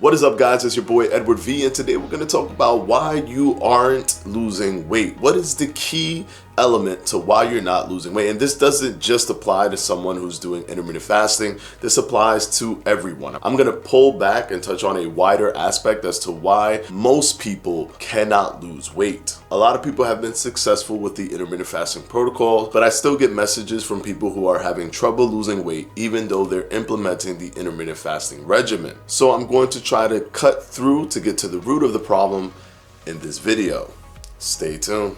What is up, guys? It's your boy Edward V, and today we're going to talk about why you aren't losing weight. What is the key element to why you're not losing weight? And this doesn't just apply to someone who's doing intermittent fasting. This applies to everyone. I'm going to pull back and touch on a wider aspect as to why most people cannot lose weight. A lot of people have been successful with the intermittent fasting protocol, but I still get messages from people who are having trouble losing weight even though they're implementing the intermittent fasting regimen. So I'm going to try to cut through to get to the root of the problem in this video. Stay tuned.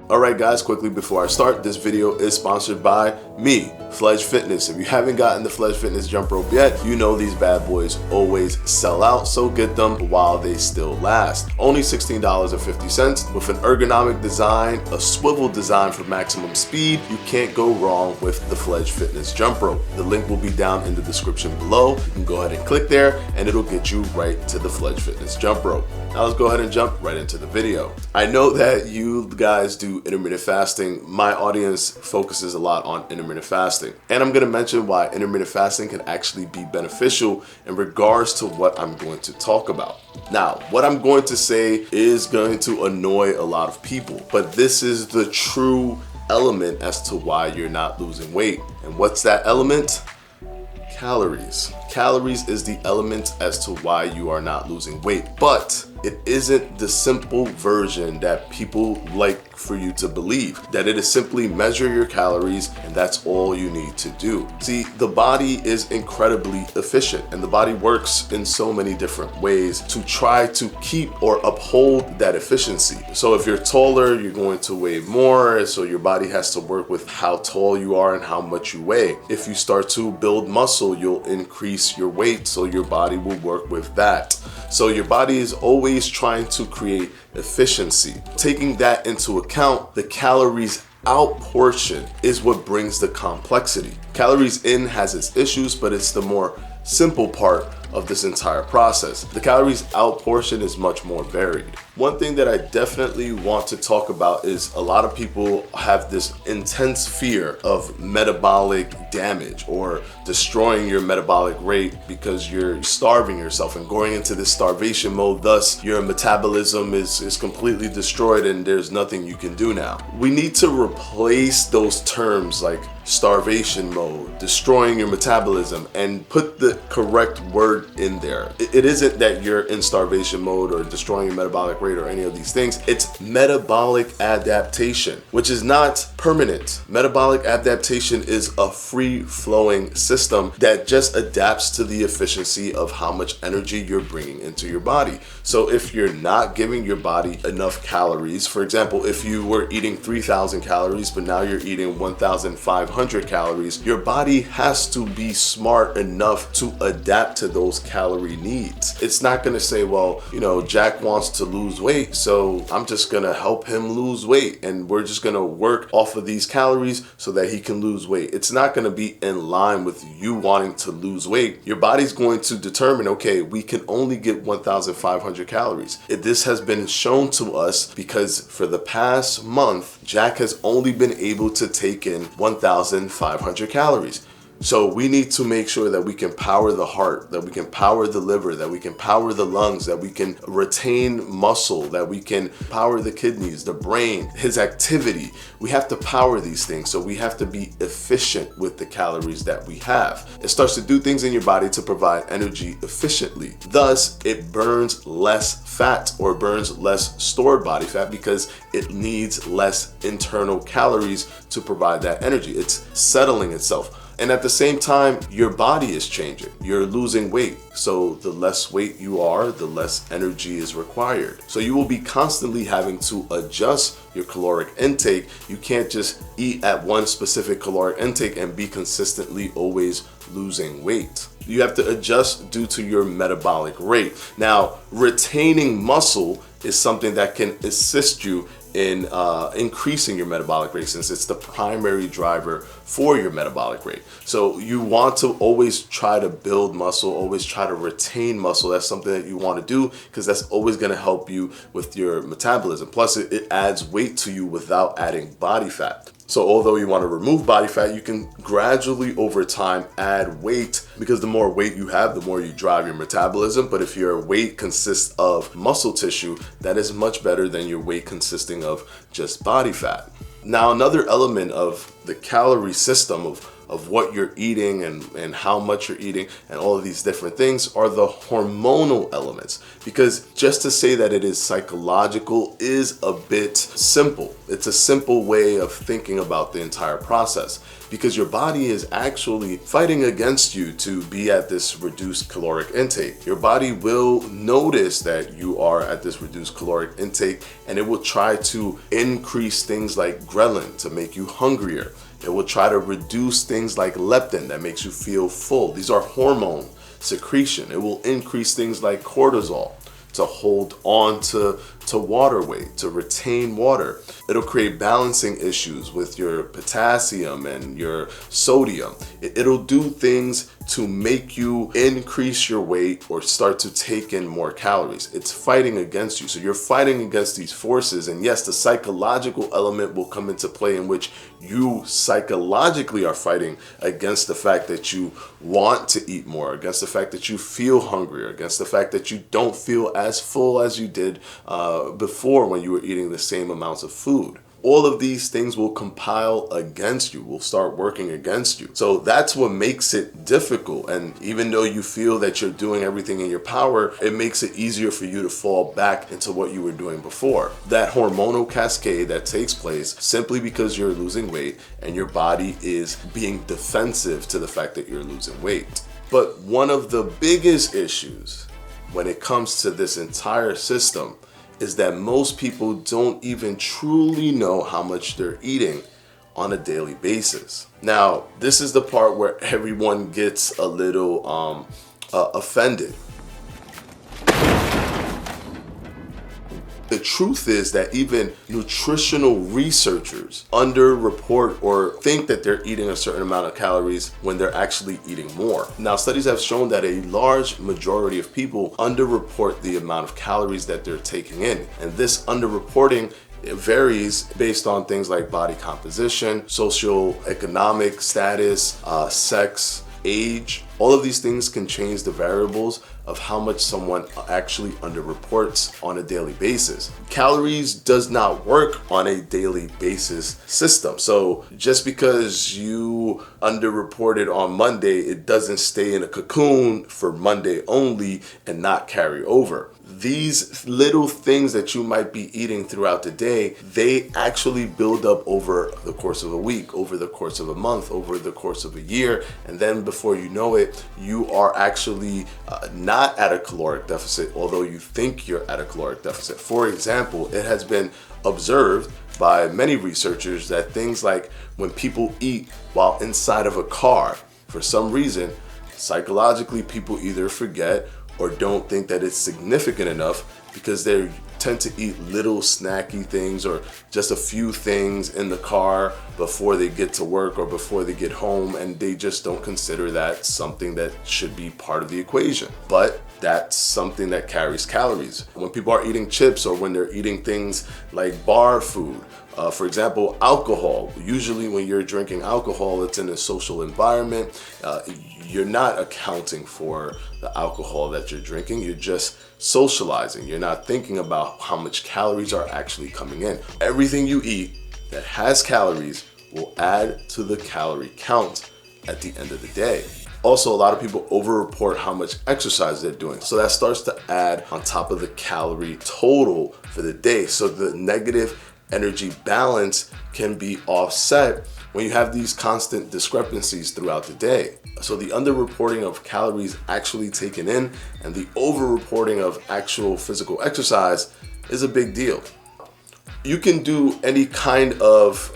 Alright guys, quickly before I start, this video is sponsored by me, Fledge Fitness. If you haven't gotten the Fledge Fitness jump rope yet, you know these bad boys always sell out, so get them while they still last. Only $16.50 with an ergonomic design, a swivel design for maximum speed. You can't go wrong with the Fledge Fitness jump rope. The link will be down in the description below. You can go ahead and click there and it'll get you right to the Fledge Fitness jump rope. Now let's go ahead and jump right into the video. I know that you guys do intermittent fasting. My audience focuses a lot on intermittent fasting, and I'm going to mention why intermittent fasting can actually be beneficial in regards to what I'm going to talk about. Now, what I'm going to say is going to annoy a lot of people, but this is the true element as to why you're not losing weight. And what's that element? Calories. Calories is the element as to why you are not losing weight, but it isn't the simple version that people like for you to believe, that it is simply measure your calories and that's all you need to do. See, the body is incredibly efficient and the body works in so many different ways to try to keep or uphold that efficiency. So if you're taller, you're going to weigh more, so your body has to work with how tall you are and how much you weigh. If you start to build muscle, you'll increase your weight, so your body will work with that. So your body is always trying to create efficiency. Taking that into account, the calories out portion is what brings the complexity. Calories in has its issues, but it's the more simple part of this entire process. The calories out portion is much more varied. One thing that I definitely want to talk about is a lot of people have this intense fear of metabolic damage or destroying your metabolic rate because you're starving yourself and going into this starvation mode. Thus, your metabolism is completely destroyed and there's nothing you can do now. We need to replace those terms like starvation mode, destroying your metabolism, and put the correct word in there. It isn't that you're in starvation mode or destroying your metabolic rate or any of these things. It's metabolic adaptation, which is not permanent. Metabolic adaptation is a free-flowing system that just adapts to the efficiency of how much energy you're bringing into your body. So if you're not giving your body enough calories, for example, if you were eating 3,000 calories, but now you're eating 1,500 calories, your body has to be smart enough to adapt to those calorie needs. It's not going to say, well, you know, Jack wants to lose weight, so I'm just going to help him lose weight and we're just going to work off of these calories so that he can lose weight. It's not going to be in line with you wanting to lose weight. Your body's going to determine, okay, we can only get 1,500 calories. This has been shown to us because for the past month, Jack has only been able to take in 1,500 calories. So we need to make sure that we can power the heart, that we can power the liver, that we can power the lungs, that we can retain muscle, that we can power the kidneys, the brain, his activity. We have to power these things. So we have to be efficient with the calories that we have. It starts to do things in your body to provide energy efficiently. Thus, it burns less fat or burns less stored body fat because it needs less internal calories to provide that energy. It's settling itself. And at the same time, your body is changing. You're losing weight. So the less weight you are, the less energy is required. So you will be constantly having to adjust your caloric intake. You can't just eat at one specific caloric intake and be consistently always losing weight. You have to adjust due to your metabolic rate. Now, retaining muscle is something that can assist you in increasing your metabolic rate, since it's the primary driver for your metabolic rate. So you want to always try to build muscle, always try to retain muscle. That's something that you want to do, because that's always going to help you with your metabolism. Plus it adds weight to you without adding body fat. So although you want to remove body fat, you can gradually over time add weight, because the more weight you have, the more you drive your metabolism. But if your weight consists of muscle tissue, that is much better than your weight consisting of just body fat. Now, another element of the calorie system of what you're eating and how much you're eating and all of these different things are the hormonal elements. Because just to say that it is psychological is a bit simple. It's a simple way of thinking about the entire process, because your body is actually fighting against you to be at this reduced caloric intake. Your body will notice that you are at this reduced caloric intake, and it will try to increase things like ghrelin to make you hungrier. It will try to reduce things like leptin that makes you feel full. These are hormone secretion. It will increase things like cortisol to hold on to water weight, to retain water. It'll create balancing issues with your potassium and your sodium. It'll do things to make you increase your weight or start to take in more calories. It's fighting against you. So you're fighting against these forces. And yes, the psychological element will come into play, in which you psychologically are fighting against the fact that you want to eat more, against the fact that you feel hungrier, against the fact that you don't feel as full as you did before when you were eating the same amounts of food. All of these things will compile against you, will start working against you. So that's what makes it difficult. And even though you feel that you're doing everything in your power, it makes it easier for you to fall back into what you were doing before. That hormonal cascade that takes place simply because you're losing weight and your body is being defensive to the fact that you're losing weight. But one of the biggest issues when it comes to this entire system is that most people don't even truly know how much they're eating on a daily basis. Now, this is the part where everyone gets a little offended. The truth is that even nutritional researchers underreport or think that they're eating a certain amount of calories when they're actually eating more. Now, studies have shown that a large majority of people underreport the amount of calories that they're taking in. And this underreporting, it varies based on things like body composition, socioeconomic status, sex, age. All of these things can change the variables of how much someone actually underreports on a daily basis. Calories does not work on a daily basis system. So just because you underreported on Monday, it doesn't stay in a cocoon for Monday only and not carry over. These little things that you might be eating throughout the day, they actually build up over the course of a week, over the course of a month, over the course of a year. And then before you know it, you are actually not at a caloric deficit, although you think you're at a caloric deficit. For example, it has been observed by many researchers that things like when people eat while inside of a car, for some reason, psychologically, people either forget or don't think that it's significant enough, because they tend to eat little snacky things or just a few things in the car before they get to work or before they get home, and they just don't consider that something that should be part of the equation. But that's something that carries calories. When people are eating chips or when they're eating things like bar food, for example, alcohol. Usually when you're drinking alcohol, it's in a social environment. You're not accounting for the alcohol that you're drinking. You're just socializing. You're not thinking about how much calories are actually coming in. Everything you eat that has calories will add to the calorie count at the end of the day. Also, a lot of people overreport how much exercise they're doing. So that starts to add on top of the calorie total for the day. So the negative energy balance can be offset when you have these constant discrepancies throughout the day. So the underreporting of calories actually taken in and the overreporting of actual physical exercise is a big deal. You can do any kind of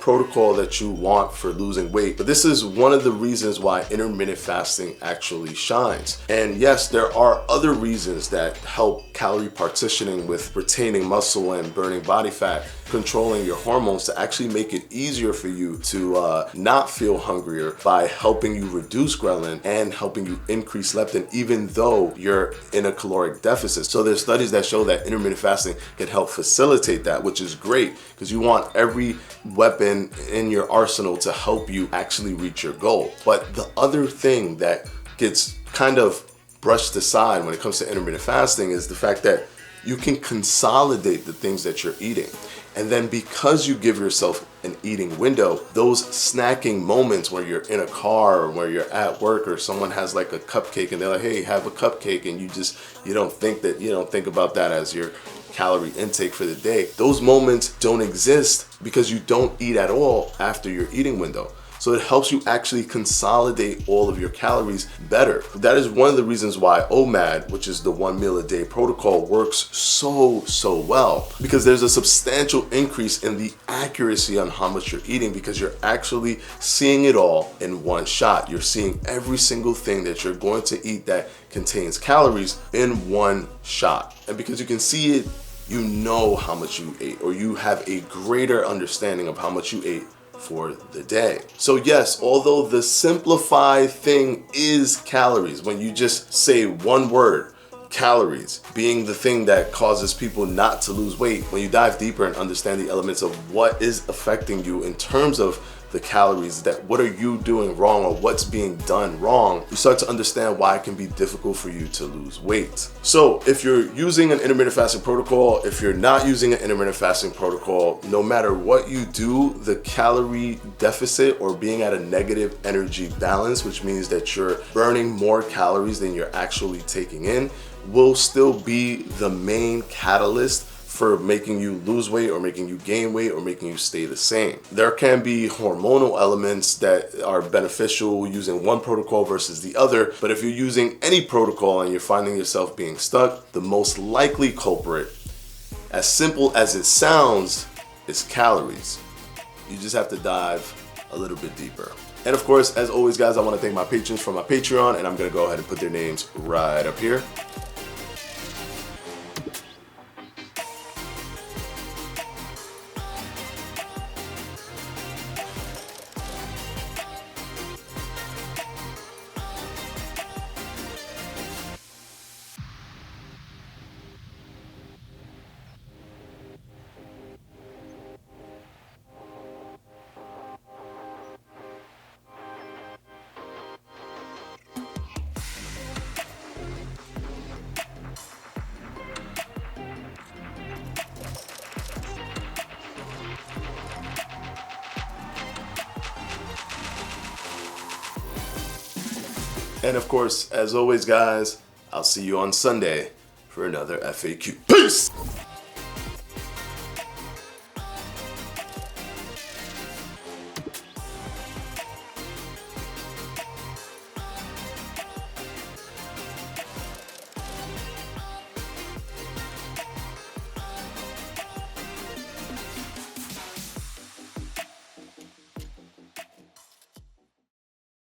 protocol that you want for losing weight, but this is one of the reasons why intermittent fasting actually shines. And yes, there are other reasons that help calorie partitioning with retaining muscle and burning body fat, controlling your hormones to actually make it easier for you to not feel hungrier by helping you reduce ghrelin and helping you increase leptin even though you're in a caloric deficit. So there's studies that show that intermittent fasting can help facilitate that, which is great because you want every weapon in your arsenal to help you actually reach your goal. But the other thing that gets kind of brushed aside when it comes to intermittent fasting is the fact that you can consolidate the things that you're eating. And then because you give yourself an eating window, those snacking moments where you're in a car or where you're at work or someone has like a cupcake and they're like, hey, have a cupcake, and you don't think about that as your calorie intake for the day. Those moments don't exist because you don't eat at all after your eating window. So it helps you actually consolidate all of your calories better. That is one of the reasons why OMAD, which is the 1 meal a day protocol, works so well, because there's a substantial increase in the accuracy on how much you're eating because you're actually seeing it all in one shot. You're seeing every single thing that you're going to eat that contains calories in one shot. And because you can see it, you know how much you ate, or you have a greater understanding of how much you ate for the day. So yes, although the simplified thing is calories, when you just say one word, calories being the thing that causes people not to lose weight, when you dive deeper and understand the elements of what is affecting you in terms of the calories, that what are you doing wrong or what's being done wrong, you start to understand why it can be difficult for you to lose weight. So if you're using an intermittent fasting protocol, if you're not using an intermittent fasting protocol, no matter what you do, the calorie deficit or being at a negative energy balance, which means that you're burning more calories than you're actually taking in, will still be the main catalyst for making you lose weight or making you gain weight or making you stay the same. There can be hormonal elements that are beneficial using one protocol versus the other, but if you're using any protocol and you're finding yourself being stuck, the most likely culprit, as simple as it sounds, is calories. You just have to dive a little bit deeper. And of course, as always guys, I want to thank my patrons from my Patreon, and I'm going to go ahead and put their names right up here. And of course, as always guys, I'll see you on Sunday for another FAQ. Peace!